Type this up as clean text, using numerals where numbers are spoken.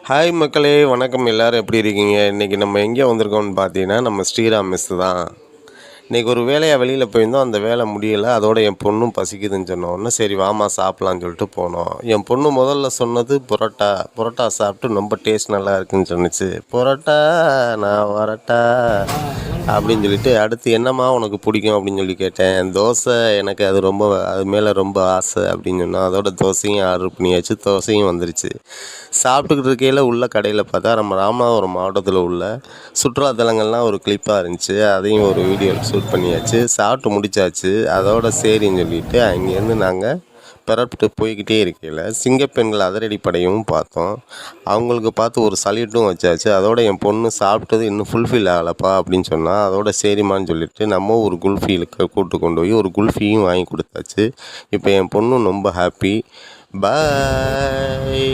Hi மக்களே, வணக்கம். எல்லோரும் எப்படி இருக்கீங்க? இன்றைக்கி நம்ம எங்கே வந்திருக்கோம்னு பார்த்தீங்கன்னா, நம்ம ஸ்ரீராம் மெஸ் தான். இன்றைக்கி ஒரு வேலையாக வெளியில் போயிருந்தோம். அந்த வேலை முடியலை. அதோட என் பொண்ணும் பசிக்குதுன்னு சொன்னோடனே சரி வாமா சாப்பிட்லான்னு சொல்லிட்டு போனோம். என் பொண்ணு முதல்ல சொன்னது புரோட்டா. புரோட்டா சாப்பிட்டு ரொம்ப டேஸ்ட் நல்லா இருக்குன்னு சொன்னிச்சு. புரோட்டா நான் வரட்டா அப்படின்னு சொல்லிட்டு, அடுத்து என்னம்மா உனக்கு பிடிக்கும் அப்படின்னு சொல்லி கேட்டேன். தோசை, எனக்கு அது மேலே ரொம்ப ஆசை அப்படின்னு சொன்னோம். அதோட தோசையும் ஆர்டர் பண்ணியாச்சு. தோசையும் வந்துருச்சு. சாப்பிட்டுக்கிட்டு இருக்கையில் உள்ள கடையில் பார்த்தா நம்ம ராமநாதபுரம் மாவட்டத்தில் உள்ள சுற்றுலாத்தலங்கள்லாம் ஒரு கிளிப்பாக இருந்துச்சு. அதையும் ஒரு வீடியோ ஷூட் பண்ணியாச்சு. சாப்பிட்டு முடிச்சாச்சு. அதோட சரின்னு சொல்லிட்டு அங்கேருந்து நாங்கள் பெறப்பட்டு போய்கிட்டே இருக்கையில் சிங்கப்பெண்கள் அதிரடிப்படையும் பார்த்தோம். அவங்களுக்கு பார்த்து ஒரு சல்யூட்டும் வச்சாச்சு. அதோட என் பொண்ணு சாப்பிட்டது இன்னும் ஃபுல்ஃபில் ஆகலப்பா அப்படின்னு சொன்னால், அதோட சரிம்மான்னு சொல்லிட்டு நம்ம ஒரு குல்ஃபியில் கூட்டு கொண்டு போய் ஒரு குல்ஃபியும் வாங்கி கொடுத்தாச்சு. இப்போ என் பொண்ணும் ரொம்ப ஹாப்பி. பாய்.